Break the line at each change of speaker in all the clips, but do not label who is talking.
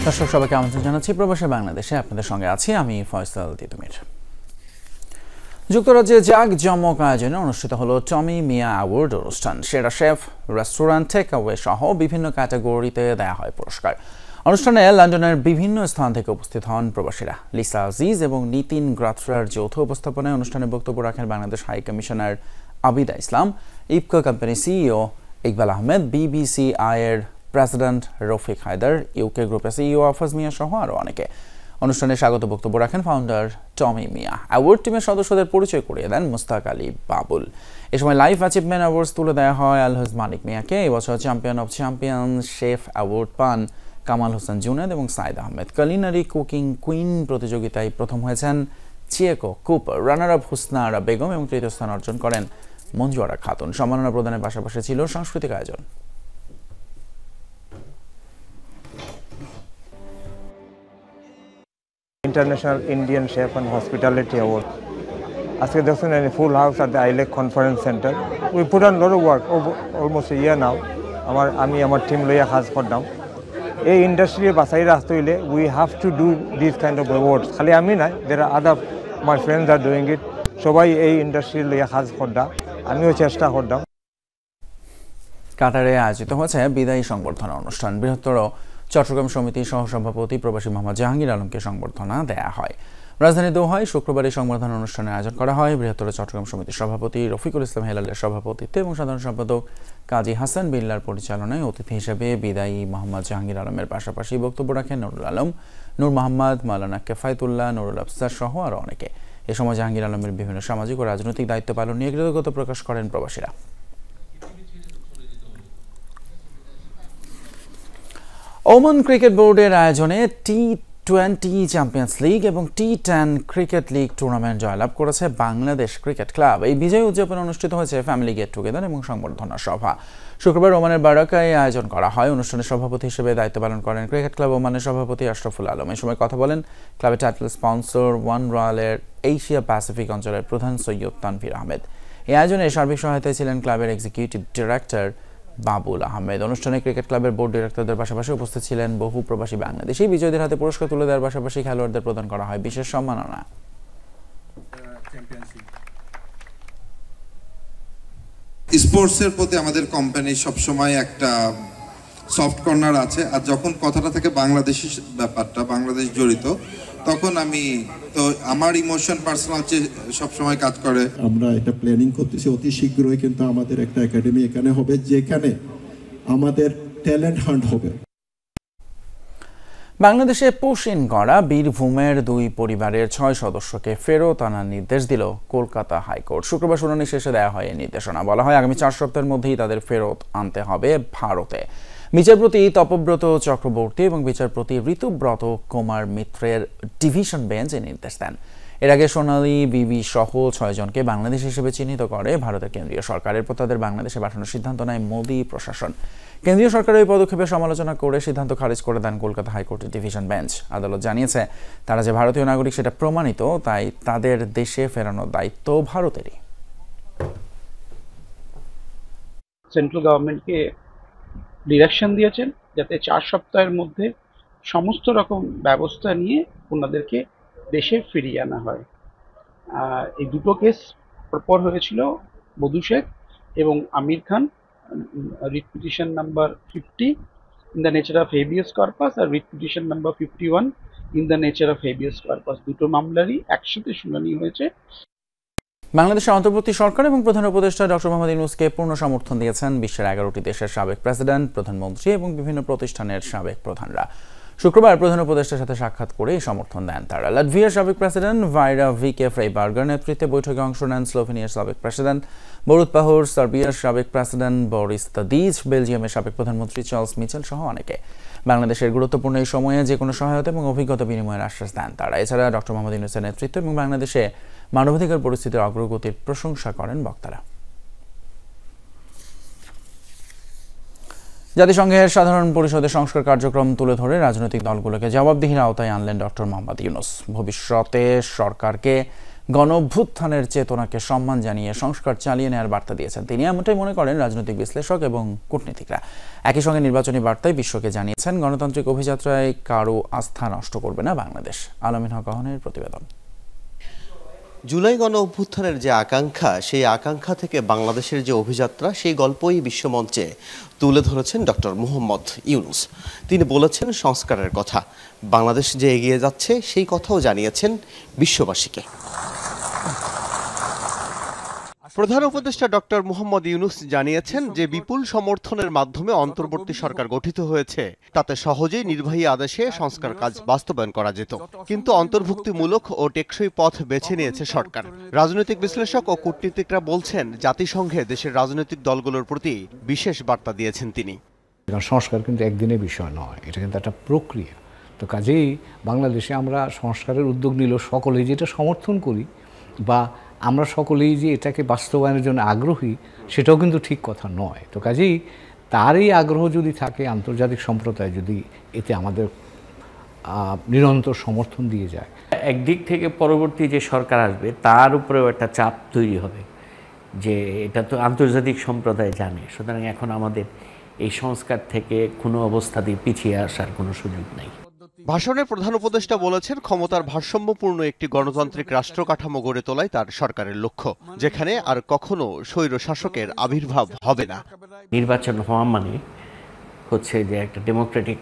দর্শক সবাইকে আমন্ত্রণ জানাচ্ছি প্রবাসী বাংলাদেশে, আপনাদের সঙ্গে আছি আমি ফয়সাল তিতুমির। যুক্তরাজ্যে জাঁকজমক আয়োজনে অনুষ্ঠিত হলো টমি মিয়া অ্যাওয়ার্ড অনুষ্ঠান। সেরা শেফ, রেস্টুরেন্ট, টেক অ্যাওয়ে সহ বিভিন্ন ক্যাটাগরিতে দেয়া হয় পুরস্কার। অনুষ্ঠানে লন্ডনের বিভিন্ন স্থান থেকে উপস্থিত হন প্রবাসীরা। লিসা আজিজ এবং নিতিন গ্রাথরার যৌথ উপস্থাপনায় অনুষ্ঠানে বক্তব্য রাখেন Bangladesh high commissioner Abida Islam, IFCO company CEO Iqbal Ahmed, BBCI এর প্রেসিডেন্ট রফিক হায়দার, ইউকে গ্রুপের সিইও আফাজ মিয়া সহ আরও অনেকে। অনুষ্ঠানে স্বাগত বক্তব্য রাখেন ফাউন্ডার টমি মিয়া। অ্যাওয়ার্ড টিমের সদস্যদের পরিচয় করিয়ে দেন মুস্তাক আলী বাবুল। এ সময় লাইফ অ্যাচিভমেন্ট অ্যাওয়ার্ডস তুলে দেওয়া হয় আলহাজ মানিক মিয়াকে। এবছর champion of champion chef award পান কামাল হোসেন জুনেদ এবং Saeed Ahmed. Culinary cooking queen প্রতিযোগিতায় প্রথম হয়েছেন Chieko Cooper, runner up Husna Ara Begum এবং তৃতীয় স্থান অর্জন করেন মঞ্জু আরা খাতুন। সম্মাননা প্রদানের পাশাপাশি ছিল সাংস্কৃতিক আয়োজন।
International Indian Chef and Hospitality Award. Aske দেখছেন in a full house at the ILEC Conference Center. We put on a lot of work over almost a year now. আমি আমার টিম লইয়া কাজ করলাম। এই ইন্ডাস্ট্রি বাছাই রাখতে হইলে we have to do these kind of awards. খালি আমি নাই, there are other my friends are doing it. সবাই এই ইন্ডাস্ট্রি লইয়া কাজ করলাম, আমিও চেষ্টা করলাম।
কাতারে আয়োজিত হয়েছে বিদায়ী সংবর্ধনা অনুষ্ঠান। বৃহত্তর চট্টগ্রাম সমিতির সহসভাপতি প্রবাসী মোহাম্মদ জাহাঙ্গীর আলমকে সংবর্ধনা দেয়া হয়। রাজধানী দোহায় শুক্রবার এই সংবর্ধনা অনুষ্ঠানের আয়োজন করা হয়। বৃহত্তর চট্টগ্রাম সমিতির সভাপতি রফিকুল ইসলাম হেলালের সভাপতিত্বে এবং সাধারণ সম্পাদক কাজী হাসান বিল্লার পরিচালনায় অতিথি হিসেবে বিদায়ী মোহাম্মদ জাহাঙ্গীর আলমের পাশাপাশি বক্তব্য রাখেন নুরুল আলম, নূর মোহাম্মদ, মাওলানা কেফায়েতুল্লাহ, নুরুল আফসার সহ আরও অনেকে। এ সময় জাহাঙ্গীর আলমের বিভিন্ন সামাজিক ও রাজনৈতিক দায়িত্ব পালন নিয়ে কৃতজ্ঞতা প্রকাশ করেন প্রবাসীরা। ওমান ক্রিকেট বোর্ডের আয়োজনে T20 চ্যাম্পিয়ন্স লিগ এবং T10 ক্রিকেট লিগ টুর্নামেন্ট জয়লাভ করেছে বাংলাদেশ ক্রিকেট ক্লাব। এই বিজয় উদযাপন অনুষ্ঠিত হয়েছে ফ্যামিলি গেট টুগেদার এবং সংবর্ধনা সভা। শুক্রবার ওমানের বারাকায় আয়োজন করা হয়। অনুষ্ঠানে সভাপতি হিসেবে দায়িত্ব পালন করেন ক্রিকেট ক্লাব ওমানের সভাপতি আশরাফুল আলম। এই সময় কথা বলেন ক্লাবের টাইটেল স্পন্সর ওয়ান রয়্যালের এশিয়া প্যাসিফিক অঞ্চলের প্রধান সৈয়দ তানভীর আহমেদ। এই আয়োজনে সার্বিক সহায়তায় ছিলেন ক্লাবের এক্সিকিউটিভ ডিরেক্টর বাবুল আহমেদ। অনুষ্ঠানে ক্রিকেট ক্লাবের বোর্ড ডিরেক্টরদের পাশাপাশি উপস্থিত ছিলেন বহু প্রবাসী বাংলাদেশি। বিজয়ীদের হাতে পুরস্কার তুলে দেওয়ার পাশাপাশি খেলোয়াড়দের প্রদান করা হয় বিশেষ সম্মাননা।
স্পোর্টসের প্রতি আমাদের কোম্পানি সবসময় একটা সফট কর্নার আছে, আর যখন কথাটা থাকে বাংলাদেশি ব্যাপারটা, বাংলাদেশ জড়িত, তখন আমি তো আমার ইমোশন পার্সোনাল সবসময় কাজ করে।
আমরা এটা প্ল্যানিং করতেছি অতি শীঘ্রই, কিন্তু আমাদের একটা একাডেমি এখানে হবে যেখানে আমাদের ট্যালেন্ট হান্ট হবে।
বাংলাদেশে পোষিন করা বীরভূমের 2 পরিবারের 6 সদস্যকে ফেরত আনার নির্দেশ দিল কলকাতা হাইকোর্ট। শুক্রবার শুনানি শেষে দেওয়া হয় এই নির্দেশনা। বলা হয় আগামী 4 সপ্তাহের মধ্যেই তাদের ফেরত আনতে হবে ভারতে। বিচারপতি তপব্রত চক্রবর্তী এবং বিচারপতি ঋতুব্রত কুমার মিত্রের ডিভিশন বেঞ্চ এই নির্দেশ দেন। এর আগে সোনালী বিবি সহ 6 জনকে বাংলাদেশ হিসেবে চিহ্নিত করে ভারতের কেন্দ্রীয় সরকার। এরপর তাদের বাংলাদেশে পাঠানোর সিদ্ধান্ত নেয় মোদী প্রশাসন। কেন্দ্রীয় সরকারের এই পদক্ষেপের সমালোচনা করে সিদ্ধান্ত খারিজ করে দেন কলকাতা হাইকোর্টের ডিভিশন বেঞ্চ। আদালত জানিয়েছে তারা যে ভারতীয় নাগরিক সেটা প্রমাণিত, তাই তাদের দেশে ফেরানোর দায়িত্ব ভারতেরই।
সেন্ট্রাল গভর্নমেন্টকে ডিরেকশন দিয়েছেন যাতে 4 সপ্তাহের মধ্যে সমস্ত রকম ব্যবস্থা নিয়ে ওনাদেরকে দেশে ফিরিয়ে আনা হয়। এই দুটো কেস পরপর হয়েছিল, বধূ শেখ এবং Amir Khan, writ petition number 50 in the nature of habeas corpus আর writ petition number 51 in the nature of habeas corpus. দুটো মামলারই একসাথে শুনানি হয়েছে।
বাংলাদেশের অন্তর্বর্তী সরকার এবং প্রধান উপদেষ্টা ডক্টর মোহাম্মদ ইউনূসকে পূর্ণ সমর্থন দিয়েছেন বিশ্বের 11টি দেশের সাবেক প্রেসিডেন্ট, প্রধানমন্ত্রী এবং বিভিন্ন প্রতিষ্ঠানের সাবেক প্রধানরা। শুক্রবার প্রধান উপদেষ্টার সাথে সাক্ষাৎ করে সমর্থন দেন তারা। লাটভিয়ার সাবেক প্রেসিডেন্ট ভাইরা ভিকে ফ্রাইবার্গার নেতৃত্বে বৈঠকে অংশ নেন স্লোভেনিয়ার সাবেক প্রেসিডেন্ট বরুত পাহোর, সার্বিয়ার সাবেক প্রেসিডেন্ট বরিস তাদিচ, বেলজিয়ামের সাবেক প্রধানমন্ত্রী চার্লস মিচেল সহ অনেকে। বাংলাদেশের গুরুত্বপূর্ণ এই সময়ে যে কোনো সহায়তা এবং অভিজ্ঞতা বিনিময়ের আশ্বাস দেন তারা। এছাড়া ডক্টর মোহাম্মদ ইউনূসের নেতৃত্ব এবং বাংলাদেশে মানবাধিকার পরিস্থিতির অগ্রগতির প্রশংসা করেন বক্তারা। জাতিসংঘের সাধারণ পরিষদের সংস্কার কার্যক্রম তুলে ধরে রাজনৈতিক দলগুলোকে জবাবদিহির আওতায় আনলেন ডক্টর মোহাম্মদ ইউনূস। ভবিষ্যতে সরকারকে গণঅভ্যুত্থানের চেতনাকে সম্মান জানিয়ে সংস্কার চালিয়ে নেওয়ার বার্তা দিয়েছেন তিনি। এমনটাই মনে করেন রাজনৈতিক বিশ্লেষক এবং কূটনীতিকরা। একই সঙ্গে নির্বাচনী বার্তায় বিশ্বকে জানিয়েছেন গণতান্ত্রিক অভিযাত্রায় কারো আস্থা নষ্ট করবে না বাংলাদেশ। আলমিন হক আহনের প্রতিবেদন।
জুলাই গণ অভ্যুত্থানের যে আকাঙ্ক্ষা, সেই আকাঙ্ক্ষা থেকে বাংলাদেশের যে অভিযাত্রা, সেই গল্পই বিশ্বমঞ্চে তুলে ধরেছেন ডক্টর মোহাম্মদ ইউনূস। তিনি বলেছেন সংস্কারের কথা, বাংলাদেশ যে এগিয়ে যাচ্ছে সেই কথাও জানিয়েছেন বিশ্ববাসীকে। প্রধান উপদেষ্টা ডক্টর মোহাম্মদ ইউনূস জানিয়েছেন যে বিপুল সমর্থনের মাধ্যমে অন্তর্বর্তী সরকার গঠিত হয়েছে, তাতে সহজেই নির্বাহী আদেশে সংস্কার কাজ বাস্তবায়ন করা যেত, কিন্তু অন্তর্ভুক্তিমূলক ও টেকসই পথ বেছে নিয়েছে সরকার। রাজনৈতিক বিশ্লেষক ও কূটনীতিকরা বলছেন জাতিসংঘে দেশের রাজনৈতিক দলগুলোর প্রতি বিশেষ বার্তা দিয়েছেন তিনি।
সংস্কার কিন্তু একদিনের বিষয় নয়, এটা কিন্তু একটা প্রক্রিয়া। তো কাজেই বাংলাদেশে আমরা সংস্কারের উদ্যোগ নিলেও সকলেই যেটা সমর্থন করি বা আমরা সকলেই যে এটাকে বাস্তবায়নের জন্য আগ্রহী, সেটাও কিন্তু ঠিক কথা নয়। তো কাজেই তার এই আগ্রহ যদি থাকে, আন্তর্জাতিক সম্প্রদায় যদি এতে আমাদের নিরন্তর সমর্থন দিয়ে যায়,
একদিক থেকে পরবর্তী যে সরকার আসবে তার উপরেও একটা চাপ তৈরি হবে যে এটা তো আন্তর্জাতিক সম্প্রদায় জানে, সুতরাং এখন আমাদের এই সংস্কার থেকে কোনো অবস্থাতেই পিছিয়ে আসার কোনো সুযোগ নেই।
ভাষণে প্রধান উপদেষ্টা বলেছেন ক্ষমতার ভারসাম্যপূর্ণ একটি গণতান্ত্রিক রাষ্ট্র কাঠামো গড়ে তোলাই তার সরকারের লক্ষ্য, যেখানে আর কখনো স্বৈর শাসকের আবির্ভাব হবে না।
নির্বাচন হওয়া মানে হচ্ছে যে একটা ডেমোক্রেটিক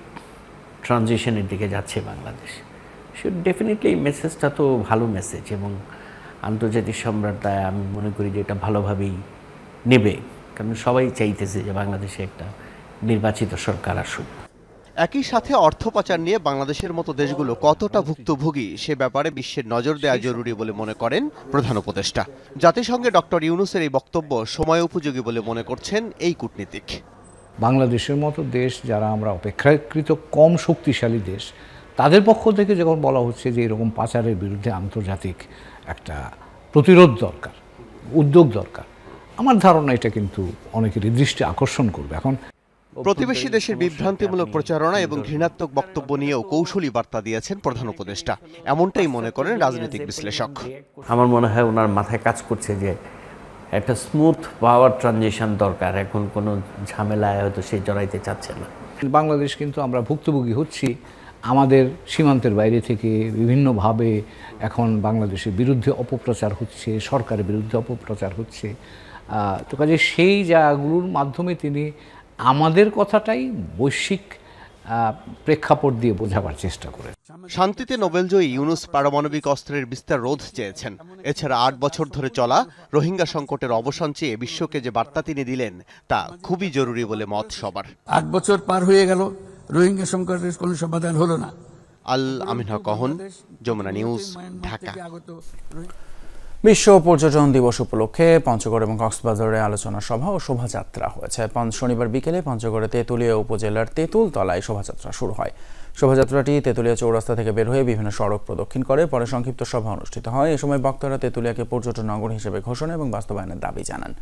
ট্রানজিশনের দিকে যাচ্ছে বাংলাদেশ। সে ডেফিনেটলি এই মেসেজটা তো ভালো মেসেজ এবং আন্তর্জাতিক সম্প্রদায় আমি মনে করি যে এটা ভালোভাবেই নেবে, কারণ সবাই চাইতেছে যে বাংলাদেশে একটা নির্বাচিত সরকার আসুক।
একই সাথে অর্থ পাচার নিয়ে বাংলাদেশের মতো দেশগুলো কতটা ভুক্তভোগী সে ব্যাপারে বিশ্বের নজর দেওয়া জরুরি বলে মনে করেন প্রধান উপদেষ্টা। জাতিসংঘে ডক্টর ইউনূসের এই বক্তব্য সময় উপযোগী বলে মনে করছেন এই কূটনীতিক।
বাংলাদেশের মতো দেশ, যারা আমরা অপেক্ষাকৃত কম শক্তিশালী দেশ, তাদের পক্ষ থেকে যখন বলা হচ্ছে যে এরকম পাচারের বিরুদ্ধে আন্তর্জাতিক একটা প্রতিরোধ দরকার, উদ্যোগ দরকার, আমার ধারণা এটা কিন্তু অনেকেরই দৃষ্টি আকর্ষণ করবে। এখন
প্রতিবেশী দেশের বিভ্রান্তিমূলক প্রচারণা এবং ঘৃণাত্মক বক্তব্য নিয়েও কৌশলী বার্তা দিয়েছেন প্রধান উপদেষ্টা, এমনটাই মনে করেন রাজনৈতিক বিশ্লেষক।
আমার মনে হয় ওনার মাথায় কাজ করছে যে একটা স্মুথ পাওয়ার ট্রানজিশন দরকার, এখন কোনো ঝামেলায় হয়তো সে জড়াইতে চাচ্ছে না।
বাংলাদেশ কিন্তু আমরা ভুক্তভোগী হচ্ছি আমাদের সীমান্তের বাইরে থেকে বিভিন্নভাবে। এখন বাংলাদেশের বিরুদ্ধে অপপ্রচার হচ্ছে, সরকারের বিরুদ্ধে অপপ্রচার হচ্ছে। তো কাজে সেই জায়গাগুলোর মাধ্যমে তিনি আমাদের কথাটাই বৈশ্বিক প্রেক্ষাপট দিয়ে বোঝাবার চেষ্টা করেন।
শান্তিতে নোবেলজয়ী ইউনূস পারমাণবিক অস্ত্রের বিস্তার রোধ চেয়েছেন। এছাড়া 8 বছর ধরে চলা রোহিঙ্গা সংকটের অবসান চেয়ে বিশ্বকে যে বার্তা তিনি দিলেন তা খুবই জরুরি বলে মত সবার।
8 বছর পার হয়ে গেল, রোহিঙ্গা সংকটের কোনো সমাধান হলো না।
আল আমিন হক আহন, যমুনা নিউজ, ঢাকা।
বিশ্ব পর্যটন দিবস উপলক্ষে পঞ্চগড় এবং কক্সবাজারে আলোচনা সভা ও শোভাযাত্রা হয়েছে। শনিবার বিকেলে পঞ্চগড়ে তেঁতুলিয়া উপজেলার তেঁতুলতলায় শোভাযাত্রা শুরু হয়। শোভাযাত্রাটি তেঁতুলিয়া চৌরাস্তা থেকে বের হয়ে বিভিন্ন সড়ক প্রদক্ষিণ করে, পরে সংক্ষিপ্ত সভা অনুষ্ঠিত হয়। এ সময় বক্তারা তেঁতুলিয়াকে পর্যটন নগর হিসেবে ঘোষণা এবং বাস্তবায়নের দাবি জানান।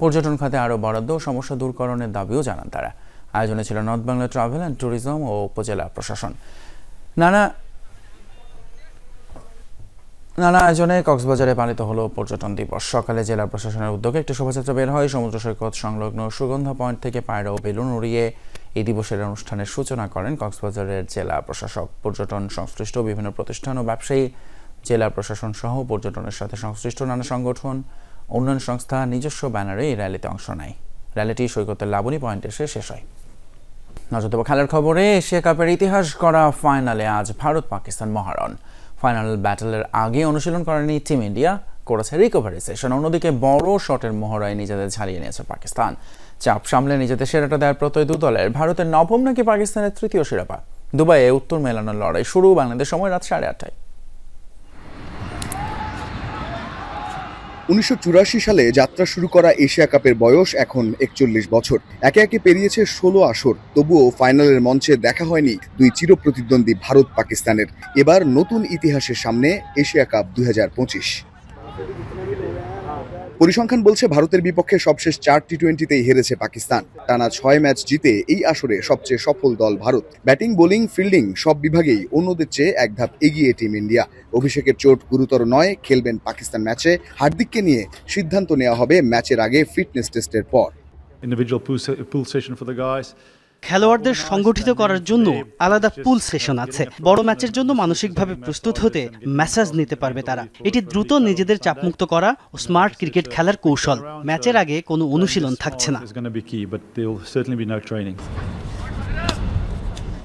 পর্যটন খাতে আরও বরাদ্দ ও সমস্যা দূরকরণের দাবিও জানান তারা। আয়োজনে ছিল north Bangla travel and tourism ও উপজেলা প্রশাসন। নানা আয়োজনে কক্সবাজারে পালিত হলো পর্যটন দিবস। সকালে জেলা প্রশাসনের উদ্যোগে একটি শোভাযাত্রা বের হয়। সমুদ্র সৈকত সংলগ্ন সুগন্ধা পয়েন্ট থেকে পায়রা ও বেলুন উড়িয়ে এই দিবসের অনুষ্ঠানের সূচনা করেন কক্সবাজারের জেলা প্রশাসক। পর্যটন সংশ্লিষ্ট বিভিন্ন প্রতিষ্ঠান ও ব্যবসায়ী, জেলা প্রশাসন সহ পর্যটনের সাথে সংশ্লিষ্ট নানা সংগঠন, উন্নয়ন সংস্থা নিজস্ব ব্যানারে এই র্যালিতে অংশ নেয়। র্যালিটি সৈকতের লাবণী পয়েন্টে এসে শেষ হয়। নজর দেব খেলার খবরে। এশিয়া কাপের ইতিহাস গড়া ফাইনালে আজ ভারত পাকিস্তান মহারণ। ফাইনাল ব্যাটলের আগে অনুশীলন করেনি টিম ইন্ডিয়া, করেছে রিকভারি সেশন। অন্যদিকে বড় শটের মহড়ায় নিজেদের ঝালিয়ে নিয়েছে পাকিস্তান। চাপ সামলে নিজেদের সেরাটা দেওয়ার প্রত্যয় দু দলের। ভারতের নবম নাকি পাকিস্তানের তৃতীয় শিরোপা? দুবাইয়ে উত্তর মেলানোর লড়াই শুরু। বাংলাদেশ সময় রাত 8:30।
1984 সালে যাত্রা শুরু করা এশিয়া কাপের বয়স এখন 41 বছর। একে একে পেরিয়েছে 16 আসর, তবুও ফাইনালের মঞ্চে দেখা হয়নি দুই চিরপ্রতিদ্বন্দ্বী ভারত পাকিস্তানের। এবার নতুন ইতিহাসের সামনে এশিয়া কাপ 2025। পরিসংখ্যান বলছে ভারতের বিপক্ষে সবশেষ 4 টি-20তেই হেরেছে পাকিস্তান। টানা 6 ম্যাচ জিতে এই আসরে সবচেয়ে সফল দল ভারত। ব্যাটিং, বোলিং, ফিল্ডিং সব বিভাগেই অন্যদের চেয়ে এক ধাপ এগিয়ে টিম ইন্ডিয়া। অভিষেকের চোট গুরুতর নয়, খেলবেন পাকিস্তান ম্যাচে। হার্দিককে নিয়ে সিদ্ধান্ত নেওয়া হবে ম্যাচের আগে ফিটনেস টেস্টের পর।
খেলোয়াড়দের সংগঠিত করার জন্য আলাদা পুল সেশন আছে। বড় ম্যাচের জন্য মানসিকভাবে প্রস্তুত হতে ম্যাসাজ নিতে পারবে তারা। এটি দ্রুত নিজেদের চাপমুক্ত করা ও স্মার্ট ক্রিকেট খেলার কৌশল। ম্যাচের আগে কোনো অনুশীলন থাকছে না।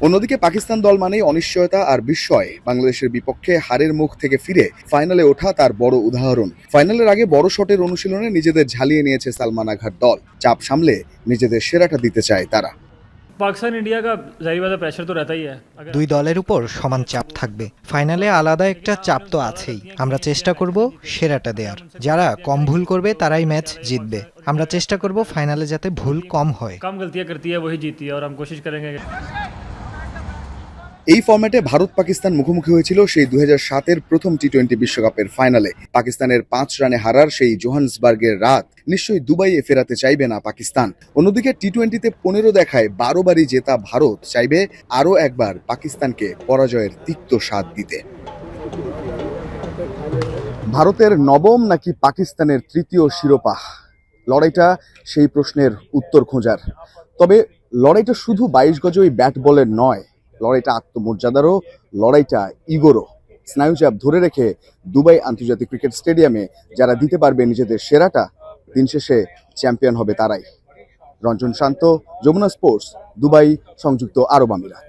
অন্যদিকে পাকিস্তান দল মানেই অনিশ্চয়তা আর বিস্ময়। বাংলাদেশের বিপক্ষে হারের মুখ থেকে ফিরে ফাইনালে ওঠা তার বড় উদাহরণ। ফাইনালের আগে বড় শটের অনুশীলনে নিজেদের ঝালিয়ে নিয়েছে সালমান আঘার দল। চাপ সামলে নিজেদের সেরাটা দিতে চায় তারা।
পাকিস্তান ইন্ডিয়া কা জাহির বাত প্রেসার তো রহতা হি হ্যায়।
দুই দলের উপর সমান চাপ থাকবে। ফাইনালে আলাদা একটা চাপ তো আছেই। আমরা চেষ্টা করব সেরাটা দেওয়ার। যারা কম ভুল করবে তারাই ম্যাচ জিতবে। আমরা চেষ্টা করব ফাইনালে যাতে ভুল কম হয়।
কম গলতিयां करती है वही जीती है और हम कोशिश करेंगे।
এই ফরম্যাটে ভারত পাকিস্তান মুখোমুখি হয়েছিল সেই 2007-এর প্রথম টি-20 বিশ্বকাপের ফাইনালে। পাকিস্তানের 5 রানে হারার সেই জোহান্সবার্গের রাত নিশ্চয়ই দুবাইয়ে ফেরাতে চাইবে না পাকিস্তান। অন্যদিকে টি-20তে 15 দেখায় 12 বারই জেতা ভারত চাইবে আরও একবার পাকিস্তানকে পরাজয়ের তিক্ত স্বাদ দিতে। ভারতের নবম নাকি পাকিস্তানের তৃতীয় শিরোপা, লড়াইটা সেই প্রশ্নের উত্তর খোঁজার। তবে লড়াইটা শুধু 22 গজই ব্যাট বলের নয়, লড়াইটা আত্মমর্যাদারও, লড়াইটা ইগোরও। স্নায়ুচাপ ধরে রেখে দুবাই আন্তর্জাতিক ক্রিকেট স্টেডিয়ামে যারা দিতে পারবে নিজেদের সেরাটা, দিন শেষে চ্যাম্পিয়ন হবে তারাই। রঞ্জন শান্ত, যমুনা স্পোর্টস, দুবাই, সংযুক্ত আরব আমিরাত।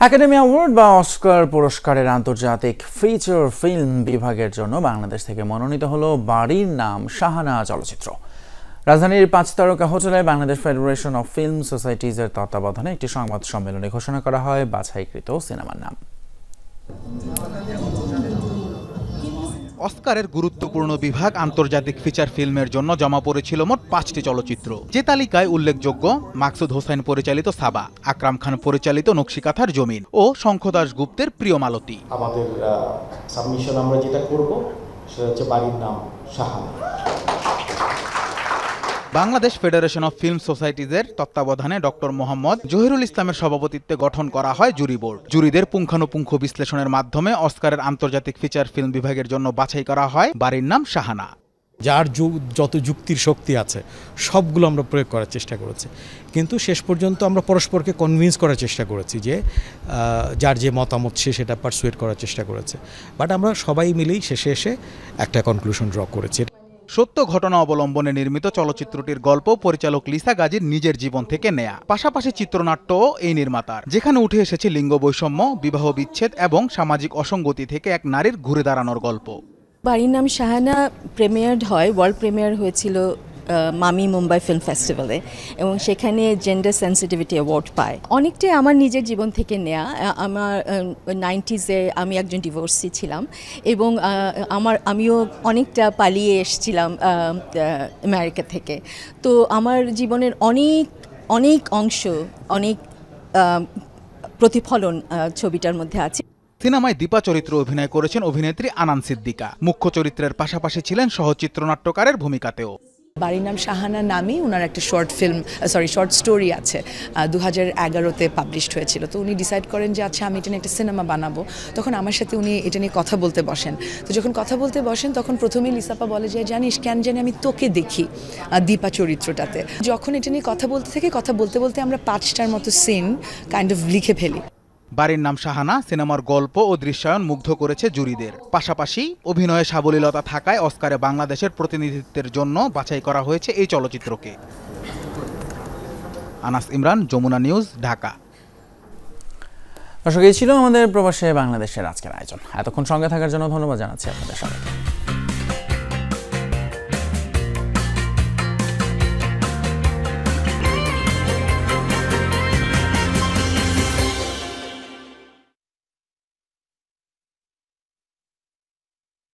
একাডেমি অ্যাওয়ার্ড বা অস্কার পুরস্কারের আন্তর্জাতিক ফিচার ফিল্ম বিভাগের জন্য বাংলাদেশ থেকে মনোনীত হলো বাড়ির নাম শাহানা চলচ্চিত্র। রাজধানীর 5 তারকা হোটেলে বাংলাদেশ ফেডারেশন অফ ফিল্ম সোসাইটিজের তত্ত্বাবধানে একটি সংবাদ সম্মেলনে ঘোষণা করা হয় বাছাইকৃত সিনেমার নাম।
অস্কারের গুরুত্বপূর্ণ বিভাগ আন্তর্জাতিক ফিচার ফিল্মের জন্য জমা পড়েছিল মোট 5টি চলচ্চিত্র। যে তালিকায় উল্লেখযোগ্য মাকসুদ হোসেন পরিচালিত সাবা, আকরাম খান পরিচালিত নকশিকাথার জমিন ও শঙ্খদাস গুপ্তের প্রিয় মালতী।
আমাদের সাবমিশন আমরা যেটা করব সেটা হচ্ছে বাড়ির নাম Shahana.
Bangladesh federation of film সোসাইটিজের তত্ত্বাবধানে ডক্টর মোহাম্মদ জহিরুল ইসলামের সভাপতিত্বে গঠন করা হয় জুরি বোর্ড। জুরিদের পুঙ্খানুপুঙ্খ বিশ্লেষণের মাধ্যমে অস্কারের আন্তর্জাতিক ফিচার ফিল্ম বিভাগের জন্য বাছাই করা হয় বাড়ির নাম শাহানা।
যার যত যুক্তির শক্তি আছে সবগুলো আমরা প্রয়োগ করার চেষ্টা করেছি, কিন্তু শেষ পর্যন্ত আমরা পরস্পরকে কনভিন্স করার চেষ্টা করেছি যে যার যে মতামত সে সেটা পারসুয়েট করার চেষ্টা করেছে। বাট আমরা সবাই মিলেই শেষে এসে একটা কনক্লুশন ড্র করেছি।
সত্য ঘটনা অবলম্বনে নির্মিত চলচ্চিত্রটির গল্প পরিচালক লিসা গাজীর নিজের জীবন থেকে নেয়া। পাশাপাশি চিত্রনাট্যও এই নির্মাতার, যেখানে উঠে এসেছে লিঙ্গ বৈষম্য, বিবাহ বিচ্ছেদ এবং সামাজিক অসঙ্গতি থেকে এক নারীর ঘুরে দাঁড়ানোর গল্প।
বাড়ির নাম শাহানা প্রিমিয়ার্ড হয়, ওয়ার্ল্ড প্রিমিয়ার হয়েছিল মামি মুম্বাই ফিল্ম ফেস্টিভ্যালে, এবং সেখানে জেন্ডার সেন্সিটিভিটি অ্যাওয়ার্ড পায়। অনেকটাই আমার নিজের জীবন থেকে নেয়া। আমার 90s-এ আমি একজন ডিভোর্সি ছিলাম এবং আমিও অনেকটা পালিয়ে এসেছিলাম আমেরিকা থেকে। তো আমার জীবনের অনেক অংশ, অনেক প্রতিফলন ছবিটার মধ্যে আছে।
সিনেমায় দীপা চরিত্রে অভিনয় করেছেন অভিনেত্রী আনান সিদ্দিকা। মুখ্য চরিত্রের পাশাপাশি ছিলেন সহচিত্রনাট্যকারের ভূমিকাতেও।
বাড়ির নাম শাহানা নামে ওনার একটা শর্ট স্টোরি আছে, 2011-তে পাবলিশড হয়েছিল। তো উনি ডিসাইড করেন যে আচ্ছা আমি এটা নিয়ে একটা সিনেমা বানাবো। তখন আমার সাথে উনি এটা নিয়ে কথা বলতে বসেন। তো যখন কথা বলতে বসেন তখন প্রথমেই লিসাপা বলে যে জানিস কেন জানি আমি তোকে দেখি দীপা চরিত্রটাতে। যখন এটা নিয়ে কথা বলতে বলতে আমরা 5টার মতো সিন কাইন্ড অফ লিখে ফেলি।
বাড়ির নাম শাহানা সিনেমার গল্প ও দৃশ্যায়ন মুগ্ধ করেছে জুরিদের। পাশাপাশি অভিনয়ে সাবলীলতা থাকায় অস্কারে বাংলাদেশের প্রতিনিধিত্বের জন্য বাছাই করা হয়েছে এই চলচ্চিত্রকে। আনাস ইমরান, যমুনা নিউজ, ঢাকা।
দর্শক, এই ছিল আমাদের প্রবাসে বাংলাদেশের আজকের আয়োজন। এতক্ষণ সঙ্গে থাকার জন্য ধন্যবাদ জানাচ্ছি আপনাদের সবাইকে।